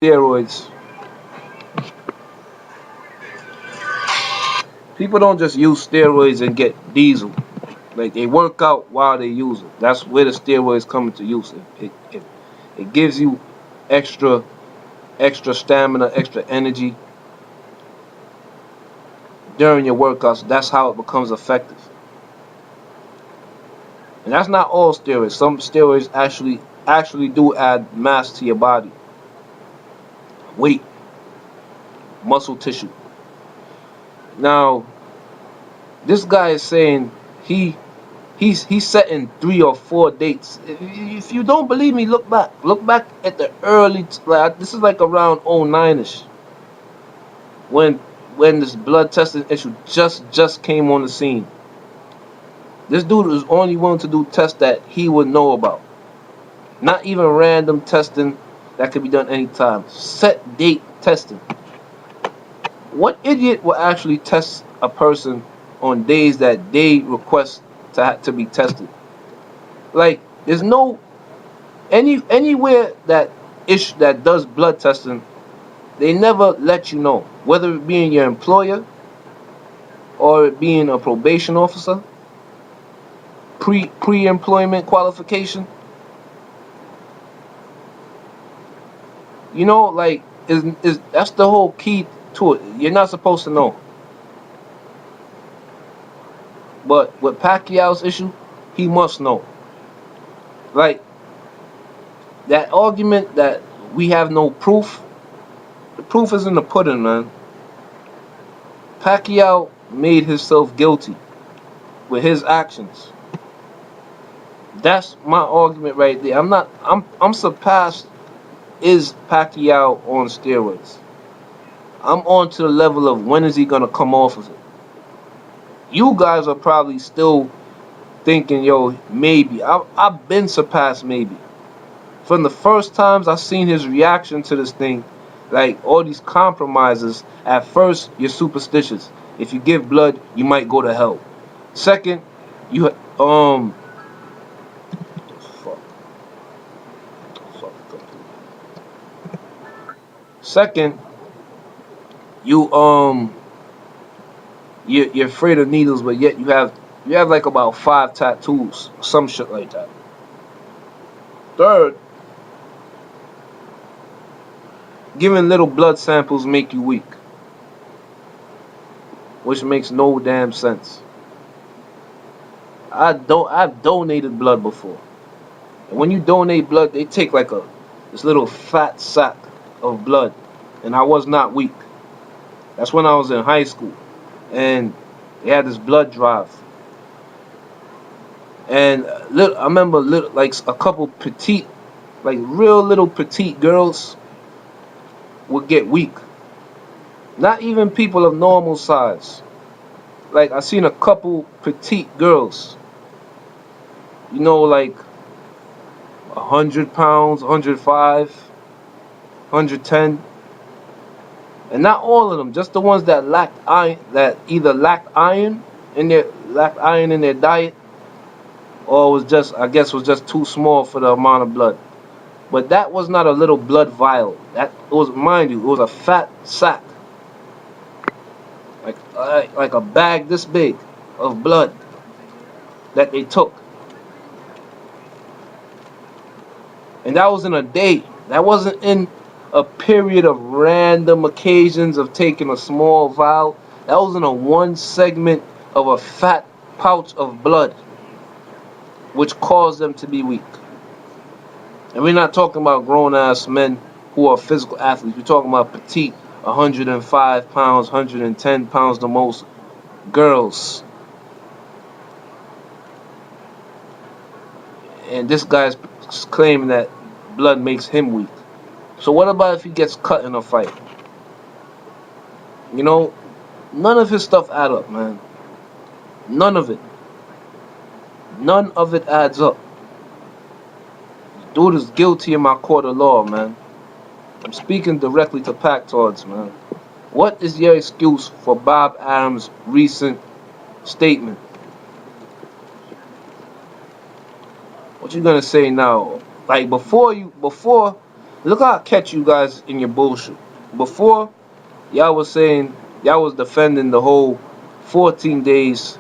Steroids. People don't just use steroids and get diesel. Like they work out while they use it. That's where the steroids come into use. It gives you extra stamina, extra energy during your workouts. That's how it becomes effective. And that's not all steroids. Some steroids actually do add mass to your body, weight, muscle tissue. Now, this guy is saying he he's setting 3 or 4 dates. If you don't believe me, look back. Look back at the early like this is like around '09ish when when this blood testing issue just came on the scene. This dude was only willing to do tests that he would know about. Not even random testing that could be done anytime. Set date testing. What idiot will actually test a person on days that they request to be tested? Like, there's no anywhere that does blood testing, they never let you know whether it being your employer or it being a probation officer, pre-employment qualification. You know, like is that's the whole key to it. You're not supposed to know. But with Pacquiao's issue, he must know. Like that argument that we have no proof, the proof is in the pudding, man. Pacquiao made himself guilty with his actions. That's my argument right there. I'm surpassed is Pacquiao on steroids. I'm on to the level of when is he gonna come off of it. You guys are probably still thinking, yo, maybe. I've been surpassed maybe. From the first times I seen his reaction to this thing, like all these compromises, at first you're superstitious. If you give blood, you might go to hell. Second, you fuck, fuck. Second, you you're afraid of needles, but yet you have like about 5 tattoos, some shit like that. Third, giving little blood samples make you weak, which makes no damn sense. I've donated blood before. And when you donate blood, they take like this little fat sack of blood, and I was not weak. That's when I was in high school, and they had this blood drive, and I remember like a couple petite, like real little petite girls would get weak. Not even people of normal size. Like I seen a couple petite girls, like 100 pounds, 105, 110, and not all of them, just the ones that lacked iron, that either lacked iron in their diet, or was just, I guess, was just too small for the amount of blood. But that was not a little blood vial. That it was, mind you, it was a fat sack, like a bag this big of blood that they took, and that was in a day. That wasn't in a period of random occasions of taking a small vial. That was in a one segment of a fat pouch of blood, which caused them to be weak. And we're not talking about grown ass men who are physical athletes. We're talking about petite, 105 pounds, 110 pounds the most girls. And this guy's claiming that blood makes him weak. So what about if he gets cut in a fight? You know, none of his stuff add up, man. None of it. None of it adds up. Dude is guilty in my court of law, man. I'm speaking directly to Pactards, man. What is your excuse for Bob Adams' recent statement? What you gonna say now? Like before Look how I catch you guys in your bullshit. Before, y'all was saying, y'all was defending the whole 14 days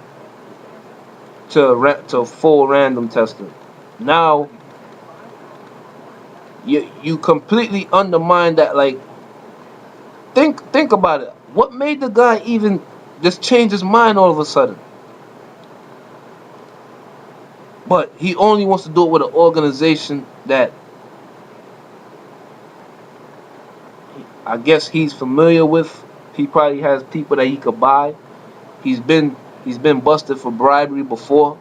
to full random testing. Now, you completely undermine that. Like, think about it. What made the guy even just change his mind all of a sudden? But he only wants to do it with an organization that I guess he's familiar with. He probably has people that he could buy. He's been he's been busted for bribery before.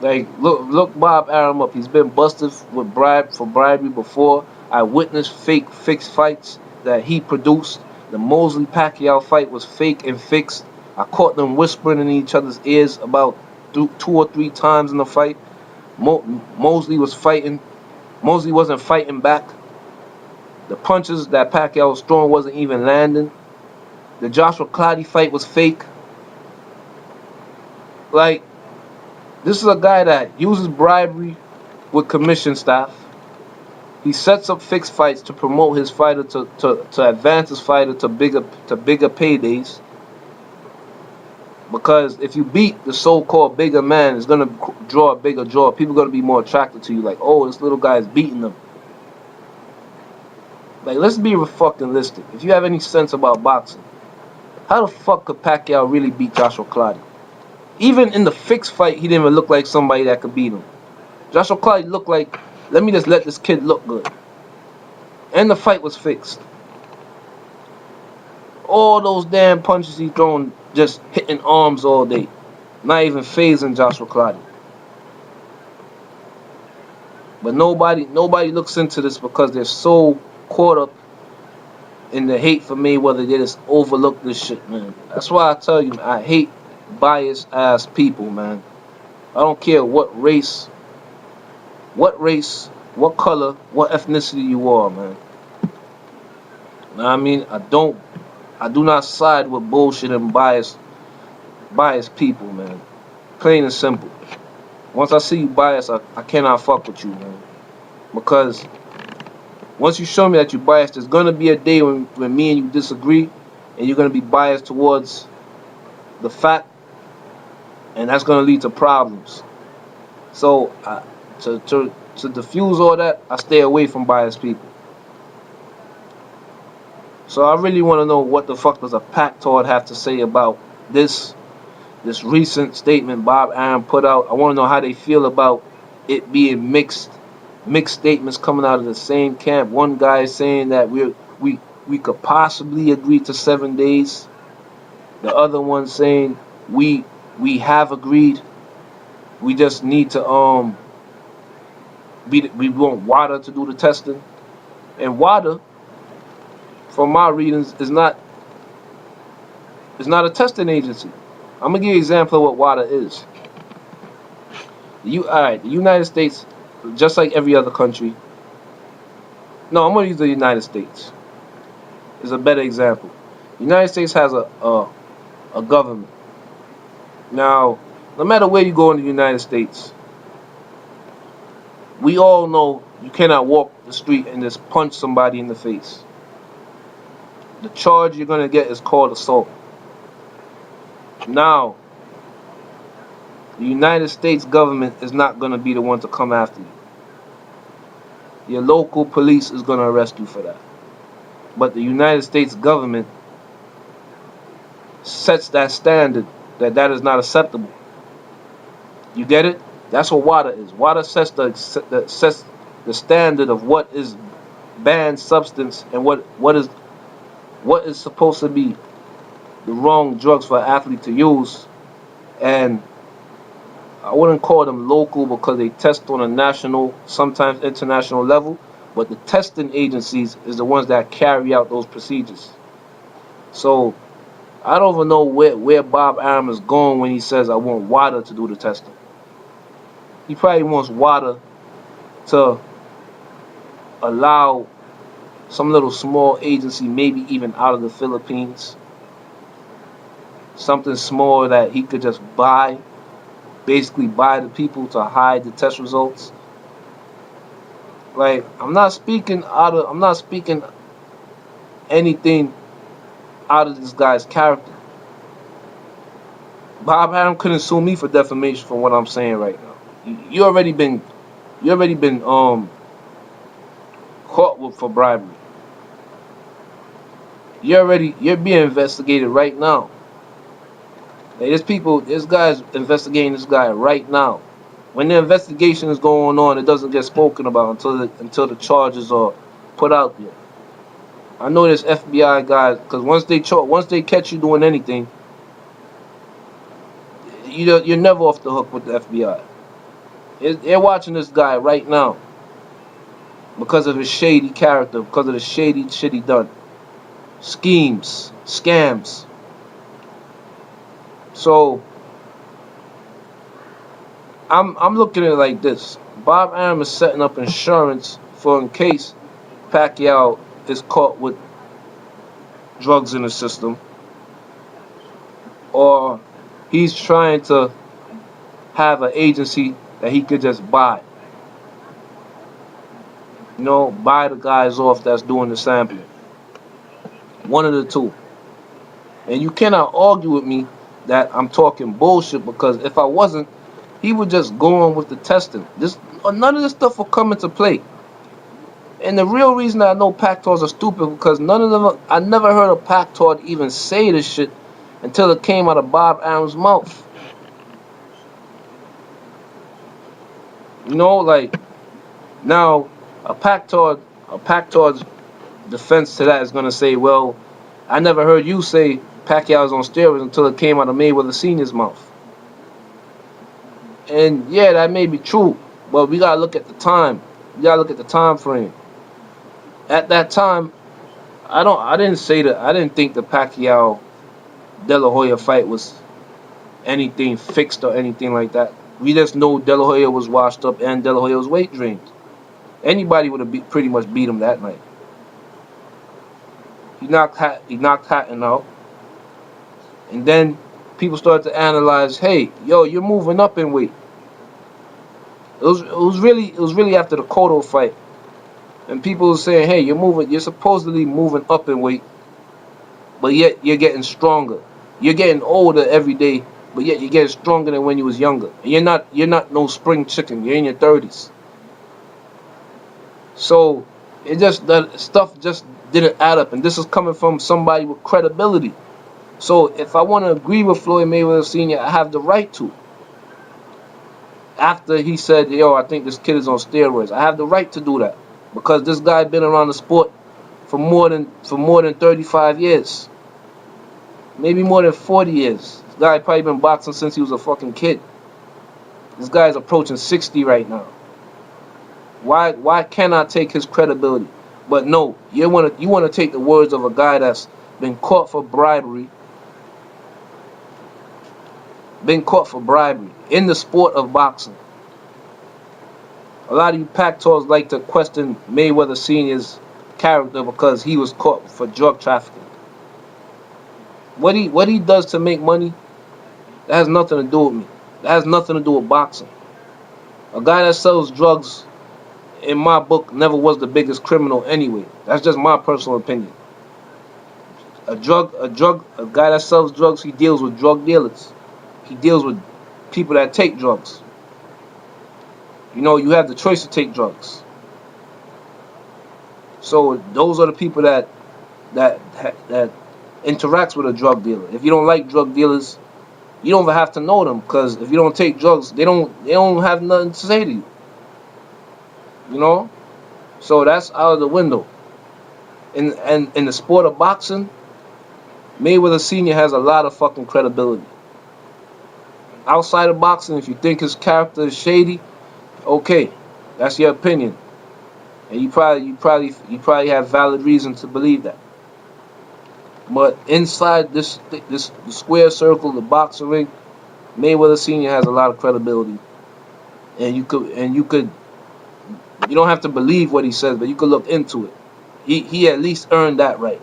Like look Bob Arum up. He's been busted with bribery before. I witnessed fake fixed fights that he produced. The Mosley Pacquiao fight was fake and fixed. I caught them whispering in each other's ears about two or three times in the fight. Mosley was fighting. Mosley wasn't fighting back. The punches that Pacquiao was throwing wasn't even landing. The Joshua Clottey fight was fake. Like, this is a guy that uses bribery with commission staff. He sets up fixed fights to promote his fighter to advance his fighter to bigger paydays. Because if you beat the so-called bigger man, it's gonna draw a bigger draw. People are gonna be more attracted to you. Like, oh, this little guy is beating them. Like, let's be fucking realistic. If you have any sense about boxing, how the fuck could Pacquiao really beat Joshua Clottey? Even in the fixed fight, he didn't even look like somebody that could beat him. Joshua Clottey looked like, let me just let this kid look good. And the fight was fixed. All those damn punches he thrown, just hitting arms all day. Not even phasing Joshua Clottey. But nobody looks into this because they're so caught up in the hate for Mayweather. They just overlook this shit, man. That's why I tell you, man, I hate biased ass people, man. I don't care what race, what color, what ethnicity you are, man. Know what I mean? I do not side with bullshit and biased people, man. Plain and simple. Once I see you biased, I cannot fuck with you, man. Because once you show me that you're biased, there's gonna be a day when me and you disagree, and you're gonna be biased towards the fact, and that's gonna lead to problems. So to diffuse all that, I stay away from biased people. So I really want to know what the fuck does a Pactard have to say about this recent statement Bob Arum put out. I want to know how they feel about it being mixed statements coming out of the same camp. One guy is saying that we could possibly agree to 7 days. The other one saying we have agreed. We just need to we want WADA to do the testing. And WADA, from my readings, is not a testing agency. I'm gonna give you an example of what WADA is. The United States, just like every other country. No, I'm gonna use the United States. Is a better example. The United States has a government. Now, no matter where you go in the United States, we all know you cannot walk the street and just punch somebody in the face. The charge you're gonna get is called assault. Now, the United States government is not gonna be the one to come after you. Your local police is gonna arrest you for that. But the United States government sets that standard that is not acceptable. You get it? That's what WADA is. WADA sets the standard of what is banned substance and what is supposed to be the wrong drugs for an athlete to use. And I wouldn't call them local because they test on a national, sometimes international level, but the testing agencies is the ones that carry out those procedures. So I don't even know where Bob Arum is going when he says I want WADA to do the testing. He probably wants WADA to allow some little small agency, maybe even out of the Philippines, something small that he could just buy, basically buy the people to hide the test results. Like, I'm not speaking anything out of this guy's character. Bob Arum couldn't sue me for defamation for what I'm saying right now. You already been caught with for bribery. You're being investigated right now. Like, this guy's investigating this guy right now. When the investigation is going on, it doesn't get spoken about until the charges are put out there. I know this FBI guy, because once they catch you doing anything, you're never off the hook with the FBI. They're watching this guy right now because of his shady character, because of the shady shit he done, schemes, scams. So I'm looking at it like this: Bob Arum is setting up insurance for in case Pacquiao is caught with drugs in the system, or he's trying to have an agency that he could just buy. Buy the guys off that's doing the sampling. One of the two. And you cannot argue with me that I'm talking bullshit, because if I wasn't, he would just go on with the testing. None of this stuff will come into play. And the real reason that I know Pactards are stupid, because none of them, I never heard a Pactard even say this shit until it came out of Bob Arum's mouth. Like, now a Pactard's defense to that is gonna say, well, I never heard you say Pacquiao's on steroids until it came out of Mayweather Sr.'s mouth. And yeah, that may be true, but we gotta look at the time. We gotta look at the time frame. At that time, I didn't think the Pacquiao De La Hoya fight was anything fixed or anything like that. We just know De La Hoya was washed up and De La Hoya was weight drained. Anybody would have pretty much beat him that night. He knocked Hatton out, and then people started to analyze, hey, yo, you're moving up in weight. It was really after the Cotto fight, and people were saying, hey, you're supposedly moving up in weight, but yet you're getting stronger. You're getting older every day, but yet you're getting stronger than when you was younger. And you're not no spring chicken. You're in your 30s. So that stuff just didn't add up, and this is coming from somebody with credibility. So if I want to agree with Floyd Mayweather Sr., I have the right to. After he said, yo, I think this kid is on steroids, I have the right to do that, because this guy been around the sport for more than 35 years, maybe more than 40 years. This guy probably been boxing since he was a fucking kid. This guy's approaching 60 right now. Why can't I take his credibility? But no, you want to take the words of a guy that's been caught for bribery in the sport of boxing. A lot of you Pactards like to question Mayweather Sr.'s character because he was caught for drug trafficking. What he does to make money, that has nothing to do with me. That has nothing to do with boxing. A guy that sells drugs, in my book, never was the biggest criminal anyway. That's just my personal opinion. A guy that sells drugs, he deals with drug dealers. He deals with people that take drugs. You have the choice to take drugs. So those are the people that interacts with a drug dealer. If you don't like drug dealers, you don't even have to know them, because if you don't take drugs, they don't have nothing to say to you. So that's out of the window. In the sport of boxing, Mayweather Sr. has a lot of fucking credibility. Outside of boxing, if you think his character is shady, okay, that's your opinion, and you probably have valid reason to believe that. But inside this square circle, the boxing ring, Mayweather Sr. has a lot of credibility, and you don't have to believe what he says, but you could look into it. He at least earned that right.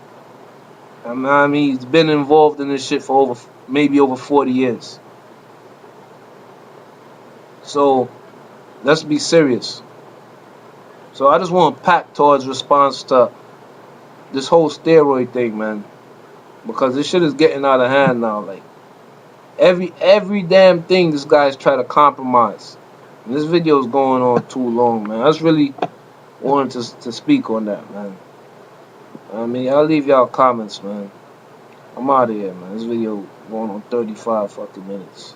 I mean, he's been involved in this shit for maybe over 40 years. So let's be serious. So I just want Pactard's response to this whole steroid thing, man, because this shit is getting out of hand now. Like every damn thing, this guy's trying to compromise. And this video is going on too long, man. I just really wanted to speak on that, man. I mean, I'll leave y'all comments, man. I'm out of here, man. This video going on 35 fucking minutes.